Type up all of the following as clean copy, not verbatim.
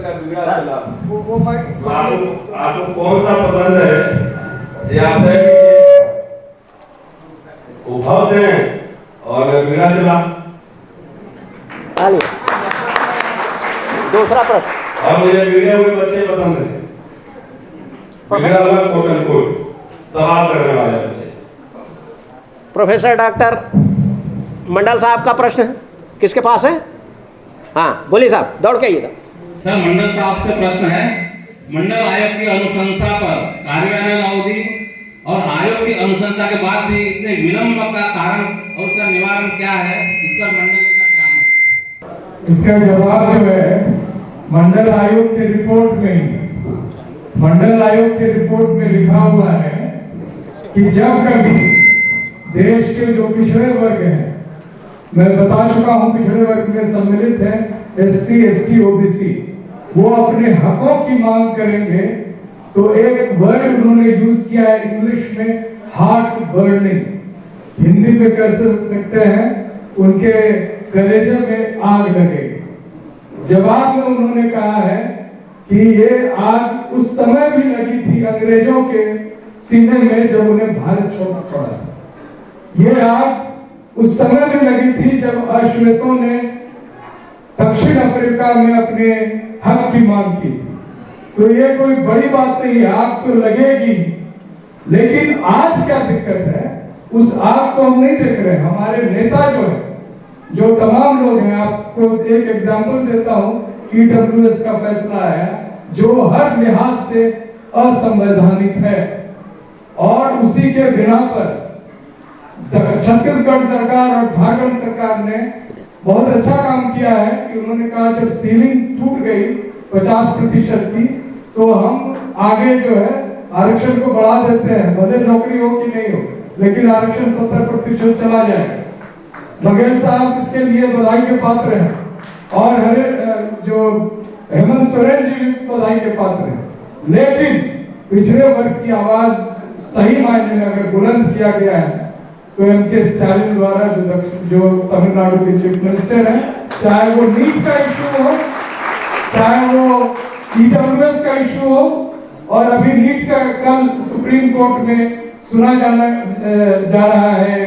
का बिगड़ा चला। वो आपको कौन सा पसंद है? या फिर उभव दें और बिगड़ा चला? दूसरा प्रश्न। और मुझे बिगड़े हुए बच्चे पसंद है। बिगड़ा हुआ कोट एंड कोट सवाल करने वाले बच्चे। प्रोफेसर डॉक्टर मंडल साहब का प्रश्न है, किसके पास है? हाँ बोलिए साहब, दौड़ के आइएगा। सर मंडल साहब से प्रश्न है, मंडल आयोग की अनुशंसा पर कार्यान्वयन अवधि और आयोग की अनुशंसा के बाद भी इतने विलंब का कारण और उसका निवारण क्या है, इस पर मंडल का क्या मत? इसका जवाब जो है मंडल आयोग के रिपोर्ट में, मंडल आयोग के रिपोर्ट में लिखा हुआ है कि जब कभी देश के जो पिछड़े वर्ग हैं, मैं बता चुका हूं पिछड़े वर्ग में सम्मिलित है SC, ST, OBC, वो अपने हकों की मांग करेंगे तो एक वर्ड उन्होंने यूज किया है इंग्लिश में, हार्ट बर्निंग, हिंदी में कह सकते हैं उनके कलेजे में आग लगेगी। जवाब में उन्होंने कहा है कि ये आग उस समय भी लगी थी अंग्रेजों के सीने में जब उन्हें भारत छोड़ना पड़ा। ये आग उस समय भी लगी थी जब अश्वेतों ने दक्षिण अफ्रीका में अपने हक की मांग की। तो ये कोई बड़ी बात नहीं, आग तो लगेगी, लेकिन आज क्या दिक्कत है, उस आग को हम नहीं देख रहे। हमारे नेता जो है, जो तमाम लोग हैं, आपको एक एग्जाम्पल देता हूं, EWS का फैसला आया जो हर लिहाज से असंवैधानिक है, और उसी के बिना पर छत्तीसगढ़ सरकार और झारखंड सरकार ने बहुत अच्छा काम किया है कि उन्होंने कहा जब सीलिंग टूट गई 50% की, तो हम आगे जो है आरक्षण को बढ़ा देते हैं, भले नौकरी हो कि नहीं हो, लेकिन आरक्षण 70% चला जाए। बघेल साहब इसके लिए बधाई के पात्र हैं, और जो हेमंत सोरेन जी भी बधाई के पात्र हैं। लेकिन पिछड़े वर्ग की आवाज सही मायने में अगर बुलंद किया गया है तो MK स्टालिन द्वारा जो तमिलनाडु के चीफ मिनिस्टर हैं, चाहे वो नीट का इश्यू हो, चाहे वो EWS का इश्यू हो, और अभी नीट का कल सुप्रीम कोर्ट में सुना जा रहा है।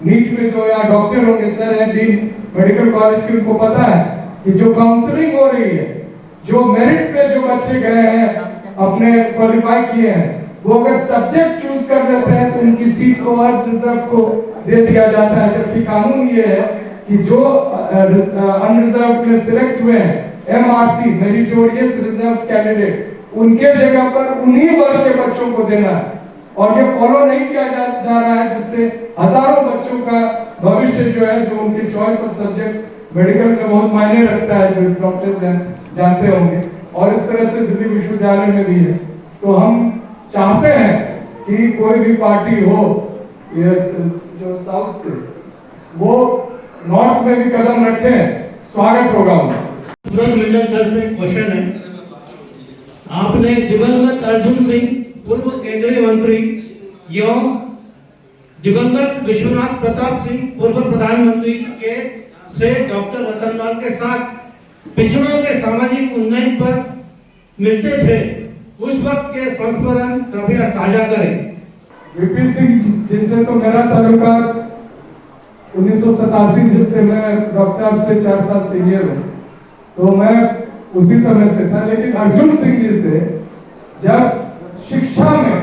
नीट में जो यहाँ डॉक्टर होंगे, सर है डीन मेडिकल कॉलेज की, उनको पता है कि जो काउंसलिंग हो रही है, जो मेरिट पे जो बच्चे गए हैं अपने क्वालिफाई किए हैं, वो अगर सब्जेक्ट चूज कर लेते हैं तो उनकी सीट को और रिजर्व को दे दिया जाता है। जबकि कानून ये है कि जो अनरिजर्व में सिलेक्ट हुए हैं, MRC मेरिटोरियस रिजर्व कैंडिडेट, उनके जगह पर उन्हीं वर्ग के बच्चों को देना है, और ये फॉलो नहीं किया जा रहा है, जिससे हजारों बच्चों का भविष्य जो है, जो उनके चॉइस ऑफ सब्जेक्ट मेडिकल में बहुत मायने रखता है, जो डॉक्टर्स हैं जानते होंगे, और इस तरह से दिल्ली विश्वविद्यालय में भी है। तो हम चाहते हैं कि कोई भी पार्टी हो जो साउथ से, वो नॉर्थ में भी कदम रखे, स्वागत होगा उनका। मंडल सर से क्वेश्चन है, आपने दिवंगत अर्जुन सिंह पूर्व केंद्रीय मंत्री एवं दिवंगत विश्वनाथ प्रताप सिंह पूर्व प्रधानमंत्री के से डॉक्टर रतन लाल के साथ पिछड़ों के सामाजिक उन्नयन पर मिलते थे, उस वक्त के संस्मरण कृपया साझा करें। VP सिंह जिससे तो मेरा ताल्लुका 1987, जिससे मैं डॉक्टर साहब से 4 साल सीनियर हूँ, तो मैं उसी समय से था। लेकिन अर्जुन सिंह जी से जब शिक्षा में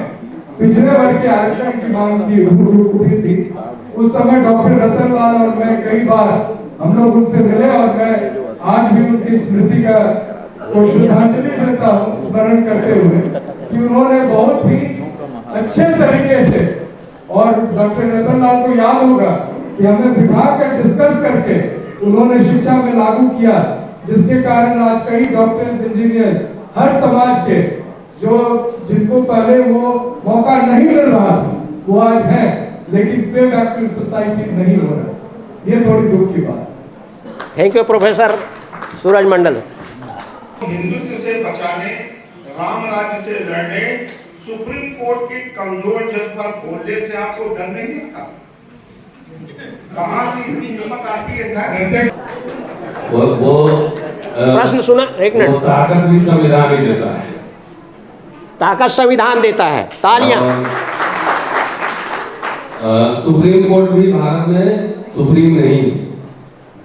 पिछड़े वर्ग के आरक्षण की मांग की उठी थी, उस समय डॉक्टर रतन लाल और मैं कई बार हम लोग उनसे मिले, और मैं आज भी उनकी स्मृति का श्रद्धांजलि देता हूँ, स्मरण करते हुए कि उन्होंने बहुत ही अच्छे तरीके से, और डॉक्टर रतन लाल को याद होगा कि हमें बिठा कर डिस्कस करके उन्होंने शिक्षा में लागू किया, जिसके कारण आज कई डॉक्टर्स, इंजीनियर्स, हर समाज के जो जिनको पहले वो मौका नहीं मिल रहा था, वो आज है, लेकिन पे बैक टू सोसाइटी नहीं हो रहा। ये थोड़ी दुख की बात। थैंक यू प्रोफेसर सूरज मंडल। हिंदुत्व से बचाने, राम राज्य से लड़ने, सुप्रीम कोर्ट के कमजोर जज पर बोलने से आपको डर नहीं लगता? कहां से इतनी हिम्मत आती है? वो प्रश्न सुना, एक मिनट। ताकत भी संविधान ही देता है। ताकत संविधान देता है, तालियां। सुप्रीम कोर्ट भी भारत में सुप्रीम नहीं,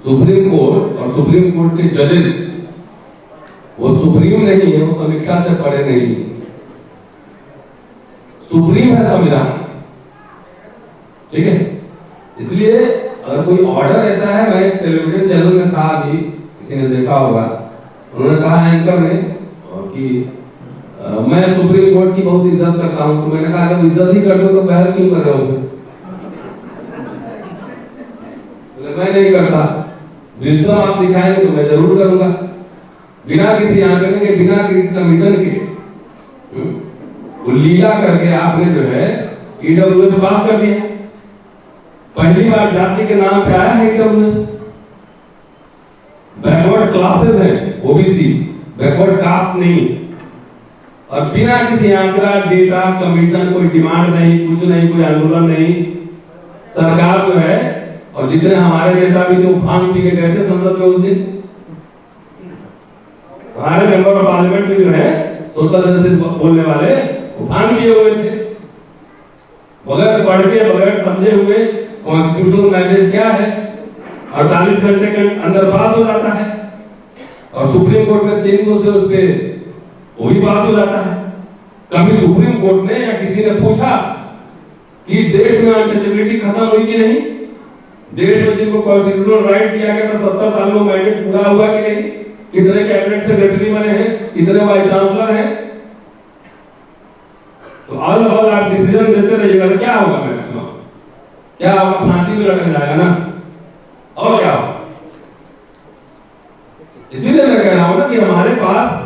सुप्रीम कोर्ट और सुप्रीम कोर्ट के जजेस वो सुप्रीम नहीं है, वो समीक्षा से परे नहीं, सुप्रीम है संविधान, ठीक है। इसलिए अगर कोई ऑर्डर ऐसा है, मैं एक टेलीविजन चैनल में था अभी, किसी ने देखा होगा, उन्होंने कहा एंकर ने कि मैं सुप्रीम कोर्ट की बहुत इज्जत करता हूं, तो मैंने कहा जब इज्जत ही करते हो तो बहस क्यों कर रहे हो? मैं नहीं करता, विजडम आप दिखाएंगे तो मैं जरूर करूंगा, बिना किसी आंकड़े के, बिना किसी कमीशन के। वो लीला करके आपने जो है ईडब्ल्यूएस पास कर दिया। पहली बार जाति के नाम पे आया है ईडब्ल्यूएस। बैकवर्ड क्लासेस हैं ओबीसी, बैकवर्ड कास्ट नहीं, और बिना किसी आंकड़ा, डेटा, कमीशन, कोई डिमांड नहीं, कुछ नहीं, कोई आंदोलन नहीं, सरकार जो है, और जितने हमारे नेता भी थे भांग पी के गए थे संसद में उस दिन, हमारे मेंबर ऑफ पार्लियामेंट में जो है सोशल जस्टिस बोलने वाले, वो भांग पिए हुए थे, बगैर पढ़ के, बगैर समझे हुए। कॉन्स्टिट्यूशनल मैंडेट क्या है? 48 घंटे के अंदर पास हो जाता है, और सुप्रीम कोर्ट में 3 को से उसके वो भी पास हो जाता है। कभी सुप्रीम कोर्ट ने या किसी ने पूछा कि देश में अनटचेबिलिटी खत्म हुई कि नहीं? देश में जिनको कॉन्स्टिट्यूशनल राइट दिया गया था 70 साल में मैंडेट पूरा हुआ कि नहीं? कितने कैबिनेट सेक्रेटरी बने हैं, कितने वाइस चांसलर हैं? तो ऑल आप डिसीजन देते रहिएगा तो क्या होगा? मैक्सिमम क्या होगा? फांसी में लटक जाएगा ना, और क्या होगा? इसीलिए मैं कह रहा हूं ना कि हमारे पास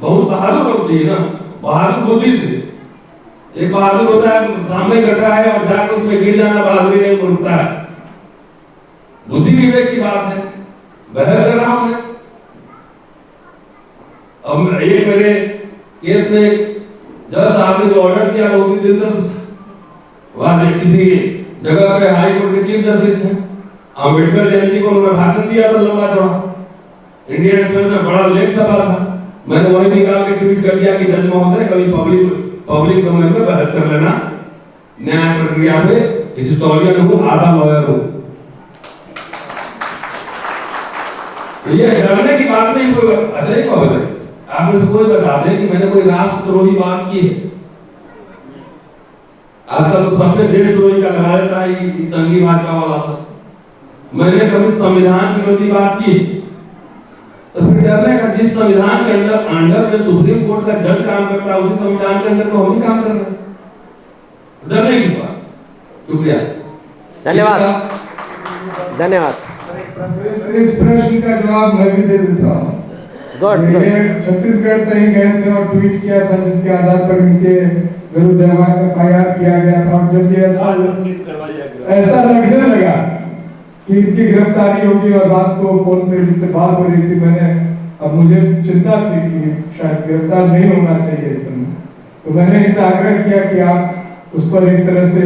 बहुत बहादुर लोग चाहिए ना, बहादुर बुद्धि से। एक बहादुर होता है सामने गड्ढा है और जाकर उसमें गिर जाना बहादुरी नहीं बोलता है, बुद्धि विवेक की बात है। बहस कर रहा हूं मैं। अब एक मेरे केस में जज साहब ने जो ऑर्डर दिया बहुत ही दिलचस्प। वहां किसी जगह पे हाई कोर्ट के चीफ जस्टिस हैं, अम्बेडकर जयंती को उन्होंने भाषण दिया था लंबा चौड़ा, इंडियन एक्सप्रेस में बड़ा लेख छपा था। मैंने वही निकाल के ट्वीट कर दिया कि जज महोदय कभी पब्लिक डोमेन में बहस कर लेना, न्याय प्रक्रिया पे हिस्टोरियन हूं, आधा लॉयर हूं। ये डरने की बात नहीं। कोई अच्छा ही बात है, आप में से कोई बता दे कि मैंने कोई राष्ट्रद्रोही बात की है? आजकल तो सब पे देशद्रोही का लगा देता है संघी भाजपा वाला सब। मैंने कभी संविधान विरोधी बात की? तो फिर डरने का, जिस संविधान के अंडर में सुप्रीम कोर्ट का जज काम करता है, उसी संविधान के अंदर तो हम ही काम कर रहे हैं। डरने की बात। शुक्रिया, धन्यवाद, धन्यवाद। इस प्रश्न का जवाब मैं भी दे देता हूँ। छत्तीसगढ़ से ही गए थे और ट्वीट किया था, जिसके आधार पर इनके विरुद्ध एफआईआर किया गया था। और जब ये ऐसा लगने लगा कि इनकी गिरफ्तारी होगी और रात को फोन पे जिससे बात हो रही थी, मैंने, अब मुझे चिंता थी कि शायद गिरफ्तार नहीं होना चाहिए इस समय, तो मैंने इनसे आग्रह किया कि आप उस पर एक तरह से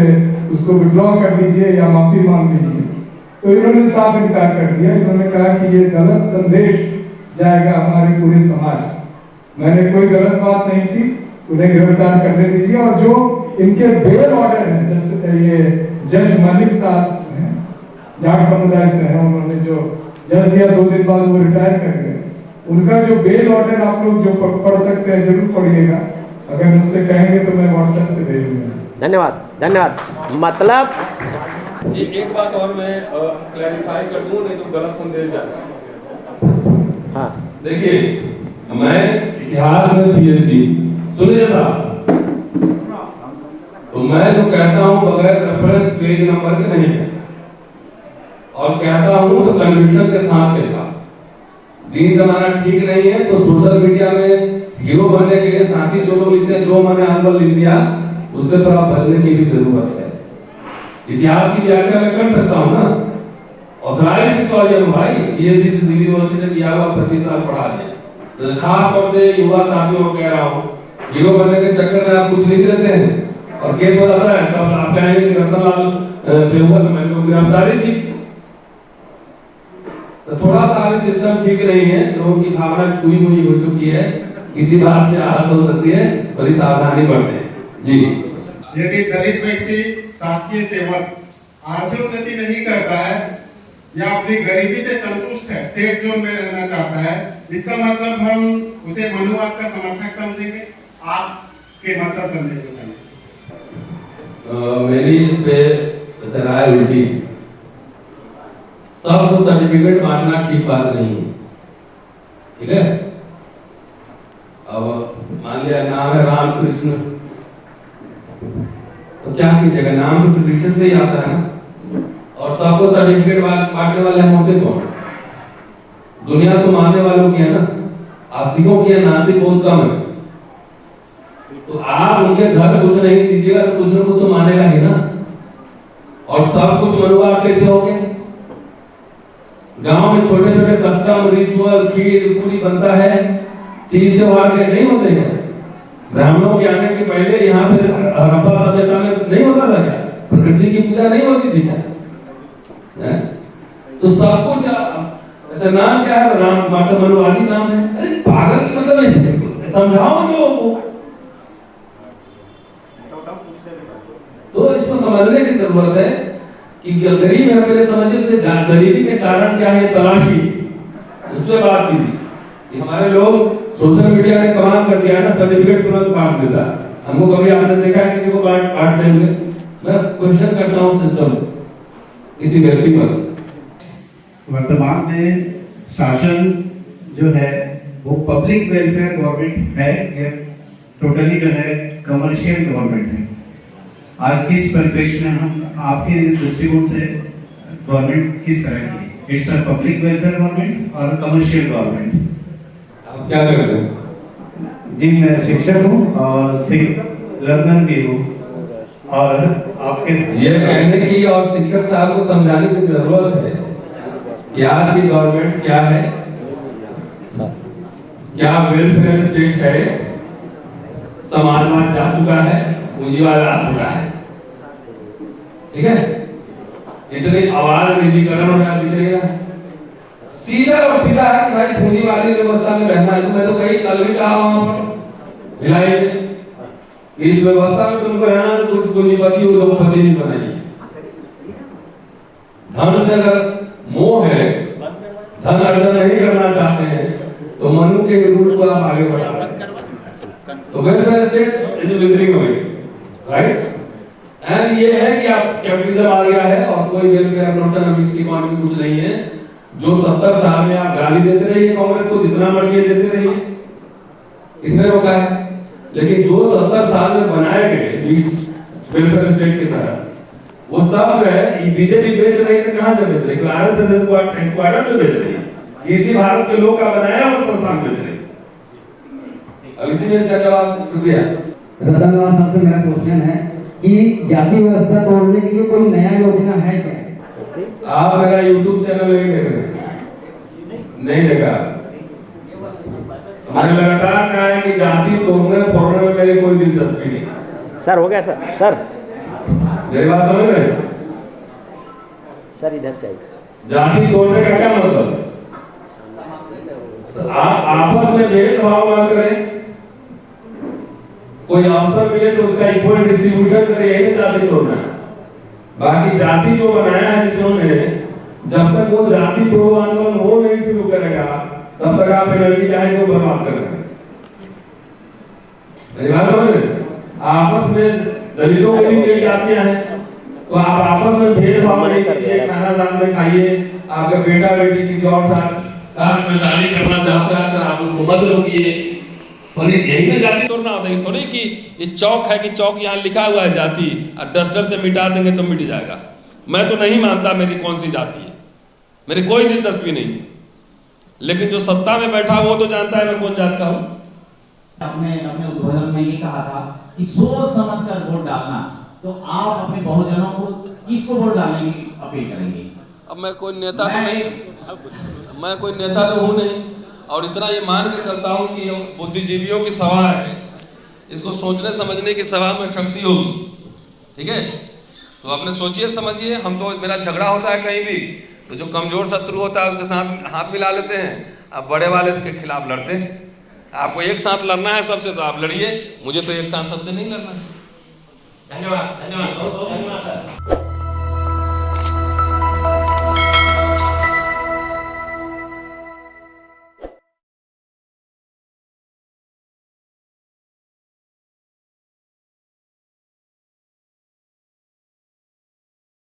उसको विड्रॉ कर दीजिए या माफी मांग लीजिए। तो इन्होंने साफ इनकार कर दिया। इन्होंने कहा कि ये गलत संदेश जाएगा हमारे पूरे समाज। मैंने कोई गलत बात नहीं की, उन्हें गिरफ्तार करने दीजिए। और जो इनके बेल ऑर्डर है, जैसे ये जज मलिक साहब हैं, जाट समुदाय से हैं, उन्होंने जो जज दिया 2 दिन बाद वो रिटायर कर गए, उनका जो बेल ऑर्डर आप लोग जो पढ़ सकते हैं जरूर पढ़िएगा। अगर मुझसे कहेंगे तो मैं व्हाट्सएप से भेज दूंगा। धन्यवाद, धन्यवाद। मतलब एक बात और मैं क्लैरिफाई कर दूं, नहीं तो गलत संदेश जाएगा। हाँ, देखिए, मैं इतिहास में पीएचडी, सुनिए साहब, तो मैं तो कहता हूं बगैर रेफरेंस पेज नंबर के नहीं कहता, और कहता हूं तो कन्विक्शन के साथ कहता। दिन जमाना ठीक नहीं है तो सोशल मीडिया में हीरो बनने के लिए साथी जो लोग लिखते हैं, जो मैंने अनबल लिख दिया, उससे थोड़ा बचने की भी जरूरत है। इतिहास की व्याख्या मैं कर सकता हूं ना, ऑथराइज्ड हिस्टोरियन भाई, पीएचडी से दिल्ली यूनिवर्सिटी से किया हुआ, 25 साल पढ़ा दिया। तो खास तौर से युवा साथियों को कह रहा हूं, हीरो बनने के चक्कर में आप कुछ लिख देते हैं और केस हो जाता है, तब आप कहेंगे कि रतनलाल बेहुआ तो मैंने गिरफ्तारी थी। तो थोड़ा सा अभी सिस्टम ठीक नहीं है, लोगों की भावना छुई मुई हो चुकी है, किसी बात में आहत हो सकती है, बड़ी सावधानी बरतें जी। यदि दलित व्यक्ति शासकीय सेवक आर्थिक उन्नति नहीं करता है या अपनी गरीबी से संतुष्ट है, सेफ जोन में रहना चाहता है, इसका मतलब हम उसे मनुवाद का समर्थक समझेंगे, आपके मतलब समझेंगे? मेरी इस पे राय उल्टी, सबको सर्टिफिकेट बांटना ठीक बात नहीं है, ठीक है। अब मान लिया नाम है रामकृष्ण, तो क्या कीजिएगा, नाम तो ट्रेडिशन से ही आता है ना, और सबको सर्टिफिकेट बांटने वाले हम होते कौन? दुनिया तो मानने वालों की है ना, आस्तिकों की है, नास्तिक बहुत कम है। तो आप उनके घर कुछ नहीं दीजिएगा तो कुछ न कुछ तो मानेगा ही ना, और सब कुछ मनुवाद कैसे हो गए? गांव में छोटे छोटे कस्टम रिचुअल खीर पूरी बनता है, तीज त्योहार के नहीं होते हैं? ब्राह्मणों के आने के पहले यहाँ पे हड़प्पा सभ्यता में नहीं होता था क्या? प्रकृति की पूजा नहीं होती थी क्या? तो सब कुछ ऐसा नाम क्या है? राम माता मनुवादी नाम है। अरे पागल, मतलब ऐसे समझाओ लोगों को, तो इसको समझने की जरूरत है कि गरीब है, पहले समझिए उसे गरीबी के कारण क्या है, तलाशी, उस पर बात कीजिए। हमारे लोग सोशल मीडिया ने कमाल कर दिया है ना, सर्टिफिकेट तुरंत बांट देता है। हमको कभी आपने देखा है किसी को बांट देंगे? मैं क्वेश्चन करता हूँ सिस्टम किसी व्यक्ति पर। वर्तमान में शासन जो है वो पब्लिक वेलफेयर गवर्नमेंट है या टोटली जो है कमर्शियल गवर्नमेंट है? आज किस परिप्रेक्ष्य में हम आपके दृष्टिकोण से गवर्नमेंट किस तरह की, it's a public welfare government और कमर्शियल गवर्नमेंट? आप क्या कर रहे हैं? जी मैं शिक्षक हूँ और सिख लंदन भी हूँ, और आपके ये कहने की और शिक्षक साहब को समझाने की जरूरत है कि आज की गवर्नमेंट क्या है, क्या वेलफेयर स्टेट है, समाजवाद जा चुका है, पूंजीवाद आ चुका है, ठीक है। इतनी आवाज निजीकरण होना दिख रही है, सीधा और सीधा है कि भाई पूंजीवादी व्यवस्था में रहना। इसमें तो कई कल भी कहा वहां पर भिलाई में, इस व्यवस्था में तुमको रहना तो कुछ पूंजीपति उद्योगपति नहीं बनाइए। धन से अगर मोह है, धन अर्जन नहीं करना चाहते हैं, तो मनु के रूप को आप आगे बढ़ा, तो welfare state is withering away, right. And ये है कि आप कैपिटलिज्म आ गया है और कोई वेलफेयर नोशन मिक्स्ड इकोनॉमी कुछ नहीं है। जो 70 साल में आप गाली देते रहिए कांग्रेस को, जितना मर्जी देते रहिए, इसने रोका है। लेकिन जो 70 साल में बनाए गए मिक्स्ड वेलफेयर स्टेट की तरह, वो सब है बीजेपी बेच रही है। कहां से बेच रही है? आरएसएस हेडक्वार्टर से बेच रही है, इसी भारत के लोग का बनाया और संस्थान बेच रही है। अब इसी में इसका जवाब शुक्रिया। रतनलाल साहब से मेरा क्वेश्चन है कि जाति व्यवस्था तोड़ने के लिए कोई नया योजना है क्या? आप मेरा YouTube चैनल नहीं देख रहे? नहीं देखा? मैंने लगातार कहा है कि जाति तोड़ने फोड़ने में मेरी कोई दिलचस्पी नहीं। सर हो गया सर। सर मेरी बात समझ रहे हैं? सर इधर से जाति तोड़ने का क्या मतलब? आप आपस में भेदभाव न करें, कोई अवसर मिले तो उसका इक्वल डिस्ट्रीब्यूशन करें, यही जाति तोड़ना है। बाकी जाति जो बनाया है जिसने, जब तक वो जाति तोड़ो आंदोलन वो नहीं शुरू करेगा, तब तक आप एनर्जी चाहे तो बर्बाद कर रहे हैं। मेरी बात समझ रहे? आपस में दलितों की भी कई जातियां हैं, तो आप आपस में भेदभाव नहीं कीजिए। खाना साथ में खाइए, आपका बेटा बेटी किसी और साथ कास्ट में शादी करना चाहता है तो आप उसको मत रोकिए। और यही ना जाति तोड़ना होता है, थोड़ी कि ये चौक है कि चौक यहाँ लिखा हुआ है जाति, और डस्टर से मिटा देंगे तो मिट जाएगा। मैं तो नहीं मानता मेरी कौन सी जाति है, मेरी कोई दिलचस्पी नहीं, लेकिन जो सत्ता में बैठा वो तो जानता है मैं कौन जात का हूँ। आपने अपने उद्बोधन में ये कहा था कि सोच समझ कर वोट डालना, तो आप अपने बहुजनों को किसको वोट डालने की अपील करेंगे? अब मैं कोई नेता तो नहीं, मैं कोई नेता तो हूँ नहीं, और इतना ये मान के चलता हूँ कि बुद्धिजीवियों की सभा है, इसको सोचने समझने की सभा में शक्ति होगी, ठीक है। तो अपने सोचिए समझिए, हम तो मेरा झगड़ा होता है कहीं भी तो जो कमजोर शत्रु होता है उसके साथ हाथ मिला लेते हैं, अब बड़े वाले के खिलाफ लड़ते हैं। आपको एक साथ लड़ना है सबसे तो आप लड़िए, मुझे तो एक साथ सबसे नहीं लड़ना है। धन्यवाद, धन्यवाद, बहुत बहुत धन्यवाद सर।